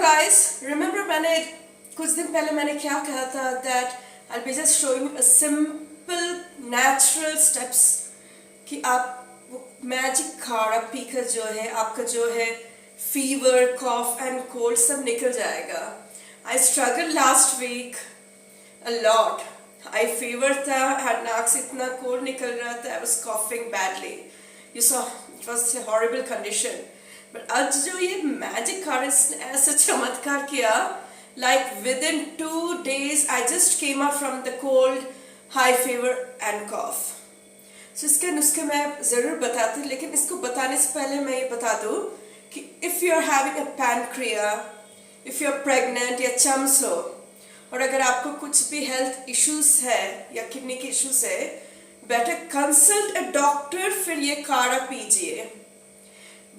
guys, remember मैंने कुछ दिन पहले मैंने क्या कहा था that I'll be just showing a simple natural steps कि आप वो मैजिक खाड़ा पीकर जो है आपका जो है फीवर कॉफ एंड कोल्ड सब निकल जाएगा. I struggled last week a lot. I fever था, नाक से इतना कोल्ड निकल रहा था. I was coughing badly. You saw it was a horrible condition. But आज जो ये मैजिक खाड़ा ने ऐसा चमत्कार किया, like within 2 days I just came up from the cold, high fever and cough. So इसके नुस्खे मैं ज़रूर बताती हूँ, लेकिन इसको बताने से पहले मैं ये बता दूँ कि if you are having a pancreas, if you are pregnant या चम्स हो, और अगर आपको कुछ भी हेल्थ इश्यूज है या किडनी के इश्यूज है, बेटर कंसल्ट अ डॉक्टर, फिर ये काढ़ा पीजिए.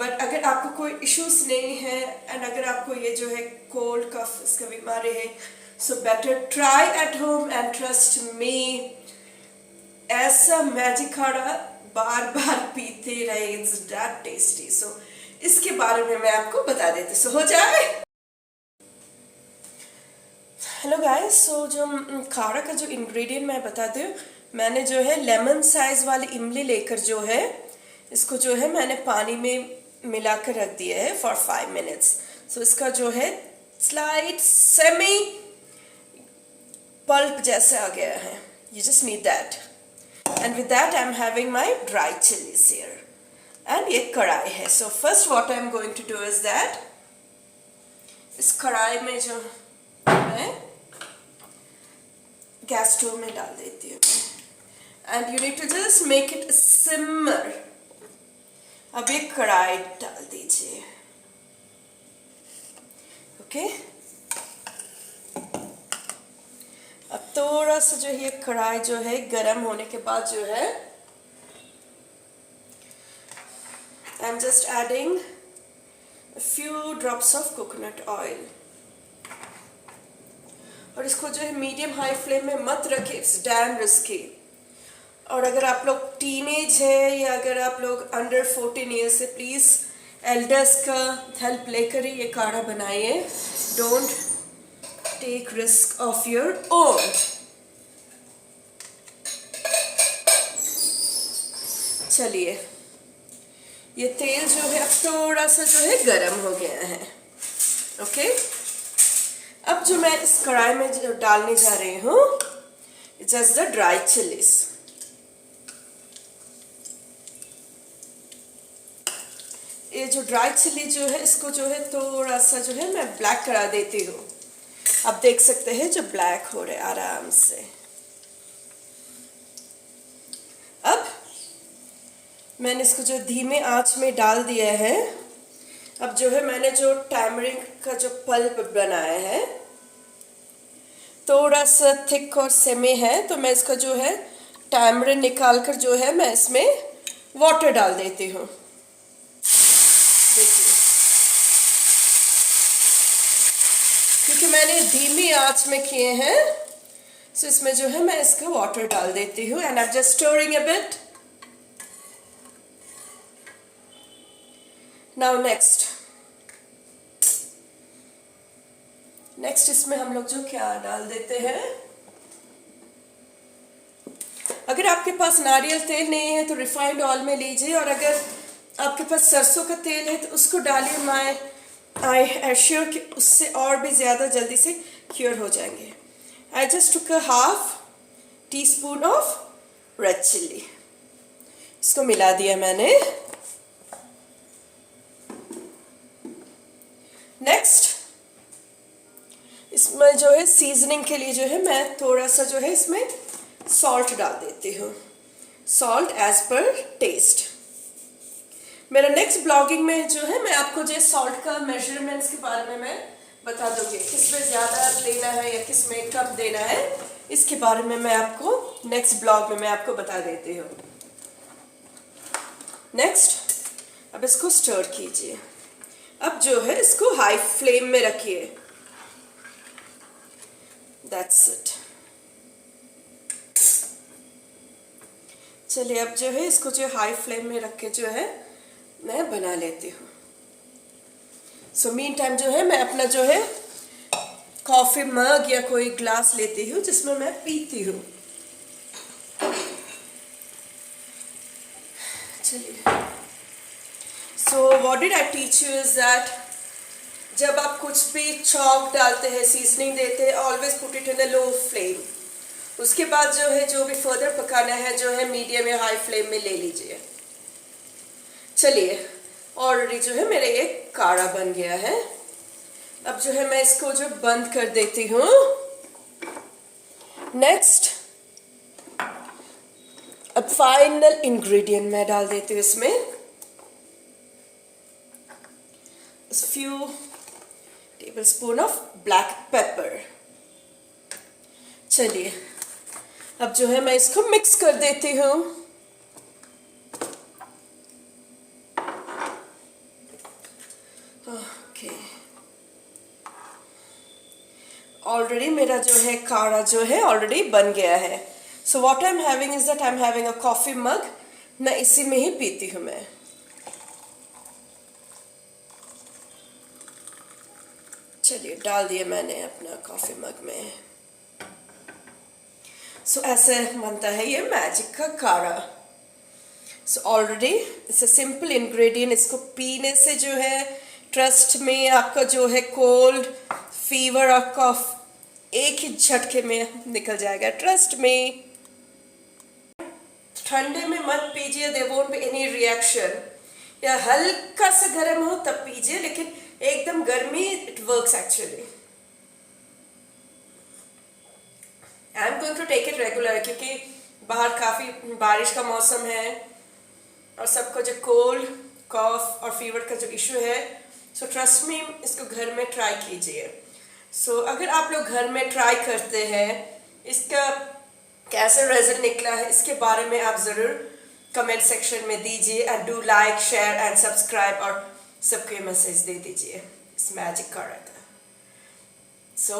बट अगर आपको कोई इश्यूज नहीं है एंड अगर आपको ये जो है कोल्ड कफ इसका बीमारी है, so better try at home and trust me, ऐसा मैजिक काढ़ा बार बार पीते रहे. It's that tasty. सो इसके बारे में मैं आपको बता देती. सो हो जाए. हेलो गाइस, सो जो काढ़ा का जो इंग्रेडिएंट मैं बता दूँ, मैंने जो है लेमन साइज वाली इमली लेकर जो है इसको जो है मैंने पानी में मिलाकर रख दिया है फॉर 5 मिनट्स. सो इसका जो है स्लाइट सेमी पल्प जैसा आ गया है. You just need that. And with that I am having my dry chillies here and ये कढ़ाई है. So first what I am going to do is that, इस कढ़ाई में जो मैं गैस स्टोव में डाल देती हूँ and you need to just make it simmer. अब एक कढ़ाई डाल दीजिए. ओके, अब थोड़ा सा जो ये कढ़ाई जो है गरम होने के बाद जो है I am just adding a few drops of coconut oil. और इसको जो है मीडियम हाई फ्लेम में मत रखें, इट्स डैम रिस्की. और अगर आप लोग टीनेज है या अगर आप लोग अंडर 14 ईयर्स से, प्लीज़ एल्डर्स का हेल्प लेकर ही ये काढ़ा बनाइए. Don't take risk of your own. चलिए, ये तेल जो है अब थोड़ा सा जो है गरम हो गया है. ओके, अब जो मैं इस कढ़ाई में जो डालने जा रही हूँ, जस्ट द ड्राई चिलीज. ये जो ड्राई चिली जो है इसको जो है थोड़ा सा जो है मैं ब्लैक करा देती हूँ. आप देख सकते हैं जो ब्लैक हो रहे हैं आराम से. अब मैंने इसको जो धीमे आंच में डाल दिया है. अब जो है मैंने जो टैमरिंड का जो पल्प बनाया है थोड़ा सा थिक और सेमी है, तो मैं इसका जो है टैमरिंड निकाल कर जो है मैं इसमें वाटर डाल देती हूँ. देखिए, क्योंकि मैंने धीमी आंच में किए हैं, सो इसमें जो है मैं इसका वाटर डाल देती हूँ and I am just stirring a bit. Now next इसमें हम लोग जो क्या डाल देते हैं, अगर आपके पास नारियल तेल नहीं है तो रिफाइंड ऑयल में लीजिए, और अगर आपके पास सरसों का तेल है तो उसको डालिए. आई एश्योर कि उससे और भी ज़्यादा जल्दी से क्योर हो जाएंगे. I just took a half teaspoon of red chilli, इसको मिला दिया मैंने. नेक्स्ट इसमें जो है सीजनिंग के लिए जो है मैं थोड़ा सा जो है इसमें सॉल्ट डाल देती हूँ. Salt as per taste. मेरा नेक्स्ट ब्लॉगिंग में जो है मैं आपको जो सॉल्ट का मेजरमेंट्स के बारे में मैं बता दूंगी, किस में ज़्यादा देना है या किस में कम देना है. इसके बारे में मैं आपको नेक्स्ट ब्लॉग में मैं आपको बता देती हूँ. नेक्स्ट, अब इसको स्टर कीजिए. अब जो है इसको हाई फ्लेम में रखिए. That's it. चलिए, अब जो है इसको जो हाई फ्लेम में रख के जो है मैं बना लेती हूँ. सो मीन टाइम जो है मैं अपना जो है कॉफी मग या कोई ग्लास लेती हूँ जिसमें मैं पीती हूँ। चलिए, so what did I teach you is that जब आप कुछ भी चॉक डालते हैं, सीजनिंग देते हैं, always put it in a low flame. उसके बाद जो है जो भी फर्दर पकाना है जो है मीडियम या हाई फ्लेम में ले लीजिए। चलिए, ऑलरेडी जो है मेरे ये काढ़ा बन गया है। अब जो है मैं इसको जो बंद कर देती हूँ। नेक्स्ट, अब फाइनल इंग्रेडिएंट मैं डाल देती हूँ इसमें। Few tablespoon of black pepper. चलिए, अब जो है मैं इसको मिक्स कर देती हूँ। ओके, ऑलरेडी मेरा जो है काढ़ा जो है ऑलरेडी बन गया है। So what I am having is that I am having a coffee mug. मैं इसी में ही पीती हूँ मैं। चलिए, डाल दिया मैंने अपना कॉफी मग में। सो ऐसे बनता है ये मैजिक का काढ़ा। So already it's a simple ingredient. इसको पीने से जो है ट्रस्ट में आपका जो है कोल्ड, फीवर और कफ एक ही झटके में निकल जाएगा, ट्रस्ट में। ठंडे में मत पीजिए, there won't be any reaction. या हल्का सा गर्म हो तब पीजिए, लेकिन एकदम गर्मी it works actually. I am going to take it regular क्योंकि बाहर काफ़ी बारिश का मौसम है और सबको जो कोल्ड, कॉफ और फीवर का जो इशू है। सो ट्रस्ट मी, इसको घर में ट्राई कीजिए। सो अगर आप लोग घर में ट्राई करते हैं, इसका कैसे रिजल्ट निकला है इसके बारे में आप ज़रूर कमेंट सेक्शन में दीजिए। And do like, share and subscribe और सबके मैसेज दे दीजिए इस मैजिक काढ़ा का। सो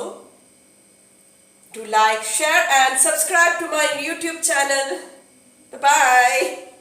do like, share and subscribe to my YouTube channel. Bye bye.